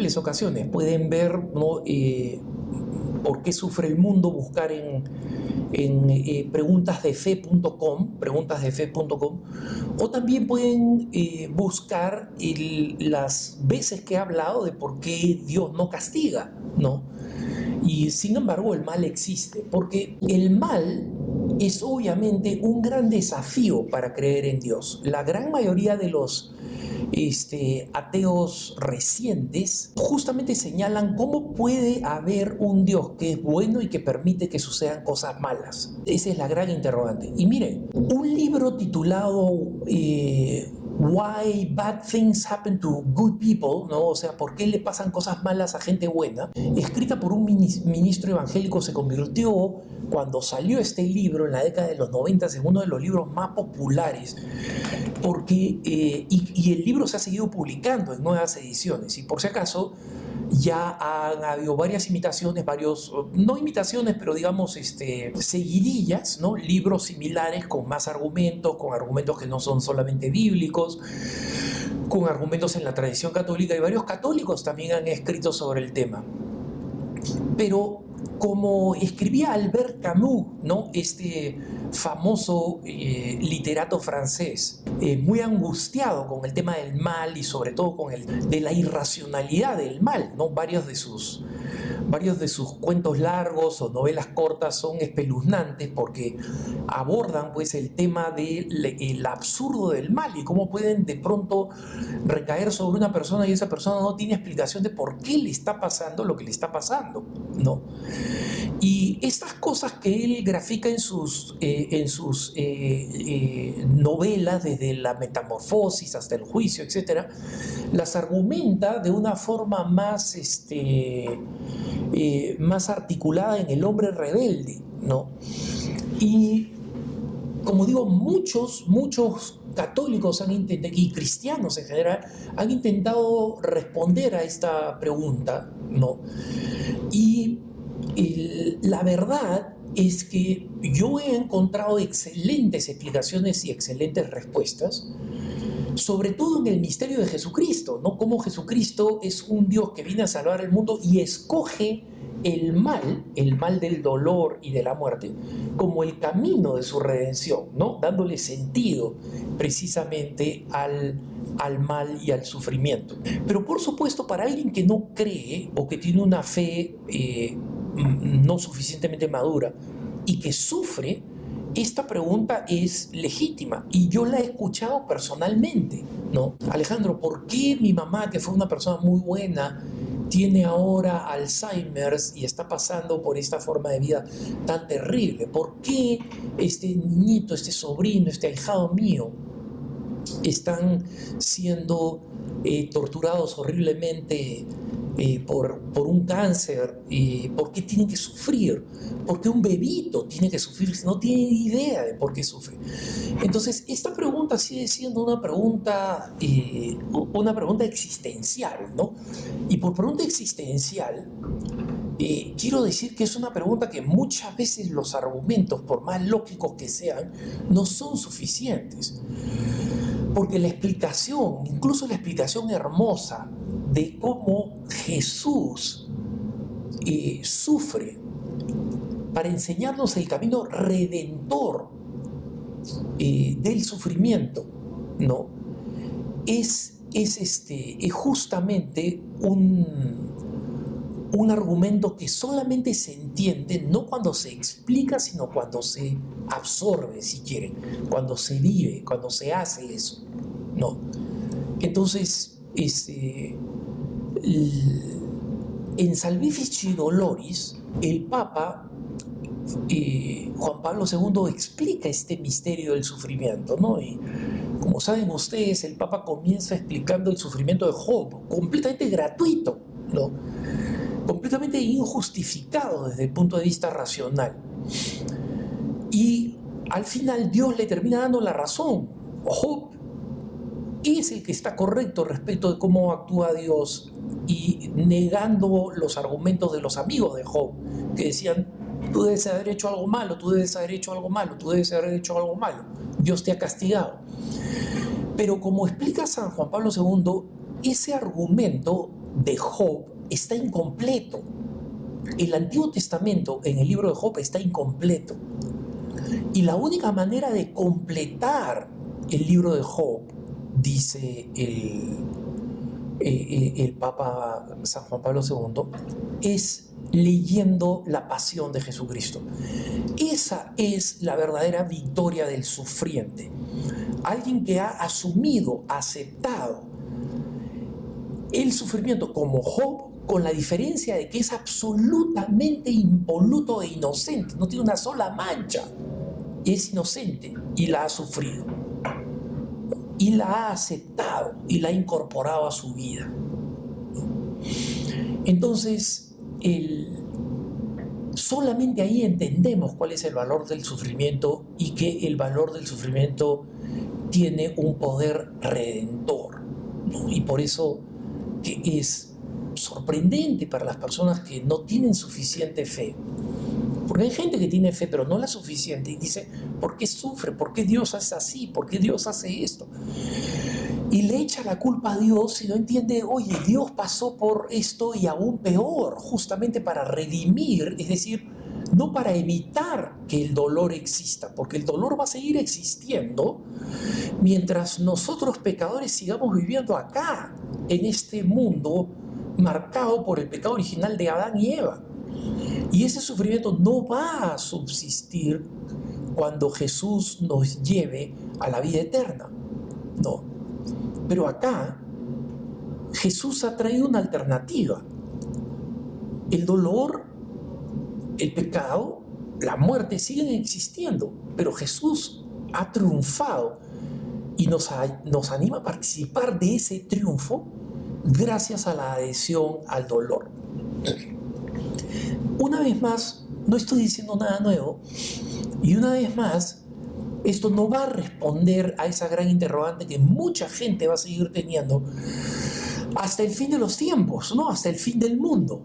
múltiples ocasiones. Pueden ver, ¿no?, por qué sufre el mundo, buscar en preguntasdefe.com, o también pueden buscar las veces que he hablado de por qué Dios no castiga, ¿no? Y sin embargo el mal existe, porque el mal es obviamente un gran desafío para creer en Dios. La gran mayoría de los ateos recientes justamente señalan cómo puede haber un Dios que es bueno y que permite que sucedan cosas malas. Esa es la gran interrogante. Y miren, un libro titulado Why Bad Things Happen to Good People, ¿no? O sea, ¿por qué le pasan cosas malas a gente buena?, escrita por un ministro evangélico, se convirtió, cuando salió este libro en la década de los 90, en uno de los libros más populares, porque y el libro se ha seguido publicando en nuevas ediciones. Y por si acaso, ya han habido varias imitaciones, no imitaciones, pero digamos seguidillas, ¿no? Libros similares con más argumentos, con argumentos que no son solamente bíblicos, con argumentos en la tradición católica, y varios católicos también han escrito sobre el tema. Pero como escribía Albert Camus, ¿no?, este famoso literato francés, muy angustiado con el tema del mal y sobre todo con de la irracionalidad del mal, ¿no? Varios de sus cuentos largos o novelas cortas son espeluznantes porque abordan, pues, el tema del absurdo del mal y cómo pueden de pronto recaer sobre una persona y esa persona no tiene explicación de por qué le está pasando lo que le está pasando, ¿no? Y estas cosas que él grafica en sus novelas, desde la metamorfosis hasta el juicio, etc., las argumenta de una forma más articulada en el hombre rebelde, ¿no? Y como digo, muchos católicos y cristianos en general han intentado responder a esta pregunta, ¿no? Y la verdad es que yo he encontrado excelentes explicaciones y excelentes respuestas, sobre todo en el misterio de Jesucristo, ¿no? Cómo Jesucristo es un Dios que viene a salvar el mundo y escoge el mal del dolor y de la muerte, como el camino de su redención, ¿no? Dándole sentido precisamente al mal y al sufrimiento. Pero por supuesto, para alguien que no cree o que tiene una fe no suficientemente madura y que sufre, esta pregunta es legítima y yo la he escuchado personalmente, ¿no? Alejandro, ¿por qué mi mamá, que fue una persona muy buena, tiene ahora Alzheimer's y está pasando por esta forma de vida tan terrible? ¿Por qué este niñito, este sobrino, este ahijado mío están siendo torturados horriblemente por un cáncer? ¿Por qué tienen que sufrir? ¿Por qué un bebito tiene que sufrir si no tiene idea de por qué sufre? Entonces, esta pregunta sigue siendo una pregunta existencial, ¿no? Y por pregunta existencial, quiero decir que es una pregunta que muchas veces los argumentos, por más lógicos que sean, no son suficientes. Porque la explicación, incluso la explicación hermosa de cómo Jesús sufre para enseñarnos el camino redentor del sufrimiento, ¿no?, es justamente un argumento que solamente se entiende no cuando se explica, sino cuando se absorbe, si quieren, cuando se vive, cuando se hace eso, ¿no? Entonces, en Salvifici Doloris, el Papa Juan Pablo II explica este misterio del sufrimiento, ¿no? Y como saben ustedes, el Papa comienza explicando el sufrimiento de Job, completamente gratuito, ¿no?, completamente injustificado desde el punto de vista racional. Y al final Dios le termina dando la razón. Job es el que está correcto respecto de cómo actúa Dios, y negando los argumentos de los amigos de Job, que decían: tú debes haber hecho algo malo, tú debes haber hecho algo malo, tú debes haber hecho algo malo, Dios te ha castigado. Pero como explica San Juan Pablo II, ese argumento de Job está incompleto. El Antiguo Testamento en el libro de Job está incompleto. Y la única manera de completar el libro de Job, dice el Papa San Juan Pablo II, es leyendo la pasión de Jesucristo. Esa es la verdadera victoria del sufriente. Alguien que ha asumido, aceptado el sufrimiento como Job, con la diferencia de que es absolutamente impoluto e inocente, no tiene una sola mancha, es inocente y la ha sufrido, y la ha aceptado y la ha incorporado a su vida. Entonces, solamente ahí entendemos cuál es el valor del sufrimiento y que el valor del sufrimiento tiene un poder redentor, ¿no? Y por eso que es sorprendente para las personas que no tienen suficiente fe. Porque hay gente que tiene fe, pero no la suficiente, y dice, ¿por qué sufre? ¿Por qué Dios hace así? ¿Por qué Dios hace esto? Y le echa la culpa a Dios y no entiende, oye, Dios pasó por esto y aún peor, justamente para redimir, es decir, no para evitar que el dolor exista, porque el dolor va a seguir existiendo mientras nosotros pecadores sigamos viviendo acá, en este mundo marcado por el pecado original de Adán y Eva. Y ese sufrimiento no va a subsistir cuando Jesús nos lleve a la vida eterna, no. Pero acá Jesús ha traído una alternativa. El dolor, el pecado, la muerte siguen existiendo, pero Jesús ha triunfado y nos anima a participar de ese triunfo gracias a la adhesión al dolor. Una vez más, no estoy diciendo nada nuevo, y una vez más, esto no va a responder a esa gran interrogante que mucha gente va a seguir teniendo hasta el fin de los tiempos, ¿no? Hasta el fin del mundo.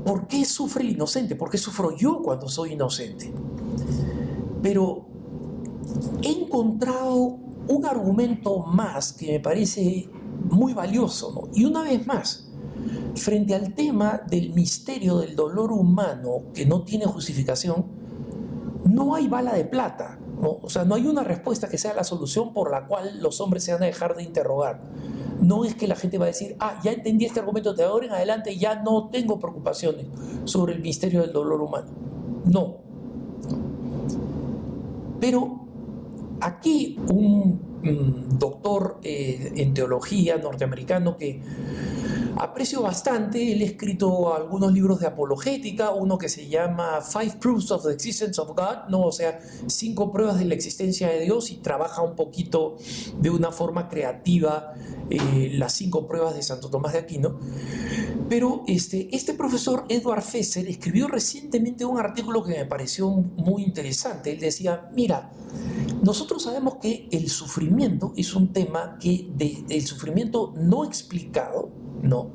¿Por qué sufre el inocente? ¿Por qué sufro yo cuando soy inocente? Pero he encontrado un argumento más que me parece muy valioso, ¿no? Y una vez más, frente al tema del misterio del dolor humano que no tiene justificación, no hay bala de plata, ¿no? O sea, no hay una respuesta que sea la solución por la cual los hombres se van a dejar de interrogar. No es que la gente va a decir, ya entendí este argumento, de ahora en adelante ya no tengo preocupaciones sobre el misterio del dolor humano. No. Pero aquí un doctor en teología norteamericano que aprecio bastante, él ha escrito algunos libros de apologética, uno que se llama Five Proofs of the Existence of God, ¿no? O sea, 5 pruebas de la existencia de Dios, y trabaja un poquito de una forma creativa las 5 pruebas de Santo Tomás de Aquino. Pero este profesor Edward Fesser escribió recientemente un artículo que me pareció muy interesante. Él decía, mira, nosotros sabemos que el sufrimiento es un tema que, el sufrimiento no explicado, ¿no?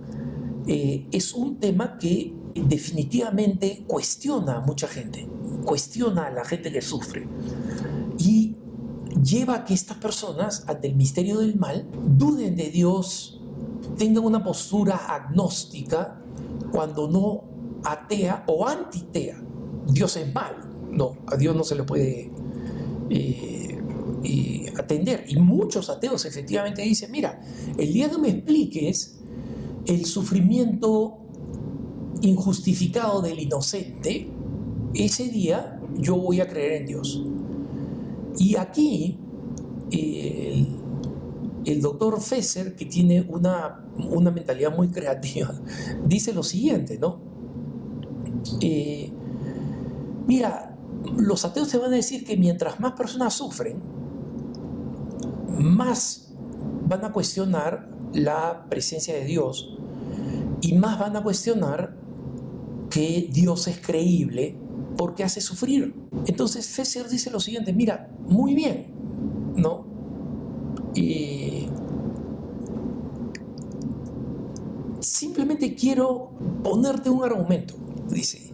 Es un tema que definitivamente cuestiona a mucha gente, cuestiona a la gente que sufre, y lleva a que estas personas, ante el misterio del mal, duden de Dios, tengan una postura agnóstica, cuando no atea o antitea. Dios es malo, no, a Dios no se le puede atender. Y muchos ateos efectivamente dicen, mira, el día que me expliques el sufrimiento injustificado del inocente, ese día yo voy a creer en Dios. Y aquí el doctor Fesser, que tiene una mentalidad muy creativa, dice lo siguiente, ¿no? Mira, los ateos te van a decir que mientras más personas sufren, más van a cuestionar la presencia de Dios, y más van a cuestionar que Dios es creíble porque hace sufrir. Entonces Fesser dice lo siguiente, mira, muy bien, ¿no? Simplemente quiero ponerte un argumento. Dice,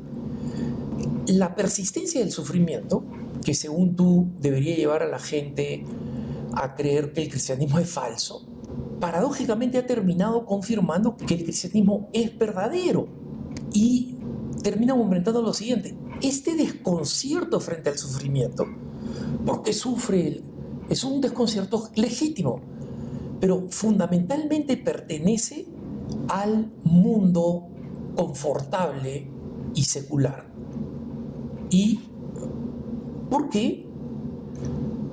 la persistencia del sufrimiento, que según tú debería llevar a la gente a creer que el cristianismo es falso, paradójicamente ha terminado confirmando que el cristianismo es verdadero y termina enfrentando lo siguiente: este desconcierto frente al sufrimiento, porque sufre él, es un desconcierto legítimo, pero fundamentalmente pertenece al mundo confortable y secular. ¿Y por qué?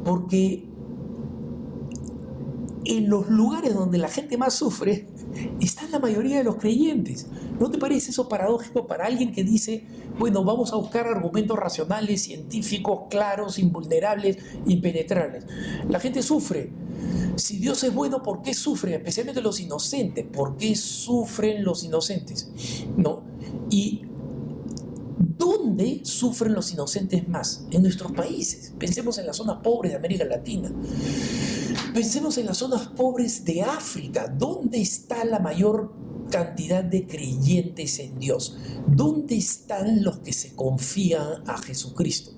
Porque en los lugares donde la gente más sufre están la mayoría de los creyentes. ¿No te parece eso paradójico para alguien que dice, bueno, vamos a buscar argumentos racionales, científicos, claros, invulnerables, impenetrables? La gente sufre. Si Dios es bueno, ¿por qué sufren? Especialmente los inocentes. ¿Por qué sufren los inocentes? ¿No? Y ¿dónde sufren los inocentes más? En nuestros países. Pensemos en las zonas pobres de América Latina. Pensemos en las zonas pobres de África. ¿Dónde está la mayor cantidad de creyentes en Dios? ¿Dónde están los que se confían a Jesucristo?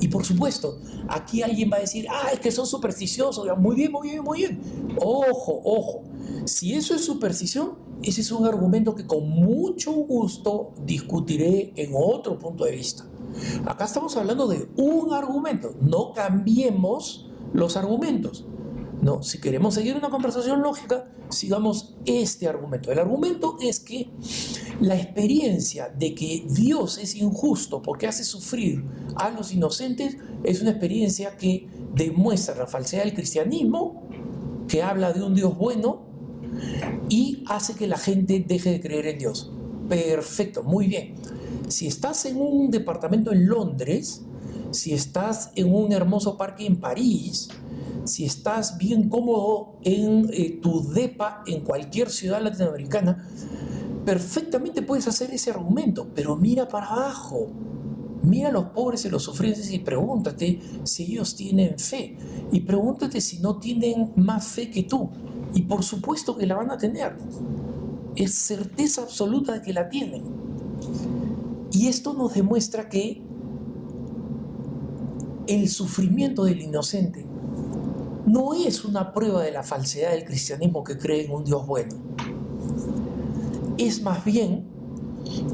Y por supuesto, aquí alguien va a decir, es que son supersticiosos. Muy bien, muy bien, muy bien. Ojo, ojo. Si eso es superstición, ese es un argumento que con mucho gusto discutiré en otro punto de vista. Acá estamos hablando de un argumento. No cambiemos los argumentos. No, si queremos seguir una conversación lógica, sigamos este argumento. El argumento es que la experiencia de que Dios es injusto porque hace sufrir a los inocentes es una experiencia que demuestra la falsedad del cristianismo, que habla de un Dios bueno y hace que la gente deje de creer en Dios. Perfecto, muy bien. Si estás en un departamento en Londres, si estás en un hermoso parque en París, si estás bien cómodo en tu depa en cualquier ciudad latinoamericana, perfectamente puedes hacer ese argumento, pero mira para abajo. Mira a los pobres y los sufrientes y pregúntate si ellos tienen fe. Y pregúntate si no tienen más fe que tú. Y por supuesto que la van a tener. Es certeza absoluta de que la tienen. Y esto nos demuestra que el sufrimiento del inocente no es una prueba de la falsedad del cristianismo que cree en un Dios bueno. Es más bien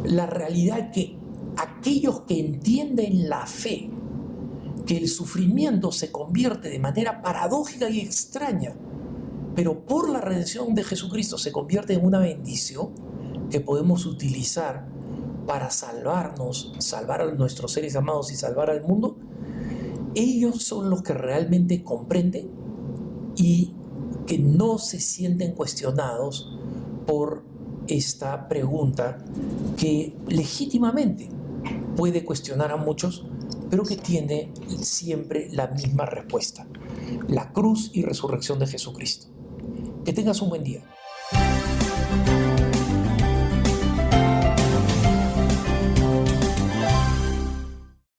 la realidad que aquellos que entienden la fe, que el sufrimiento se convierte de manera paradójica y extraña, pero por la redención de Jesucristo se convierte en una bendición que podemos utilizar para salvarnos, salvar a nuestros seres amados y salvar al mundo. Ellos son los que realmente comprenden y que no se sienten cuestionados por esta pregunta que legítimamente puede cuestionar a muchos, pero que tiene siempre la misma respuesta: la cruz y resurrección de Jesucristo. Que tengas un buen día.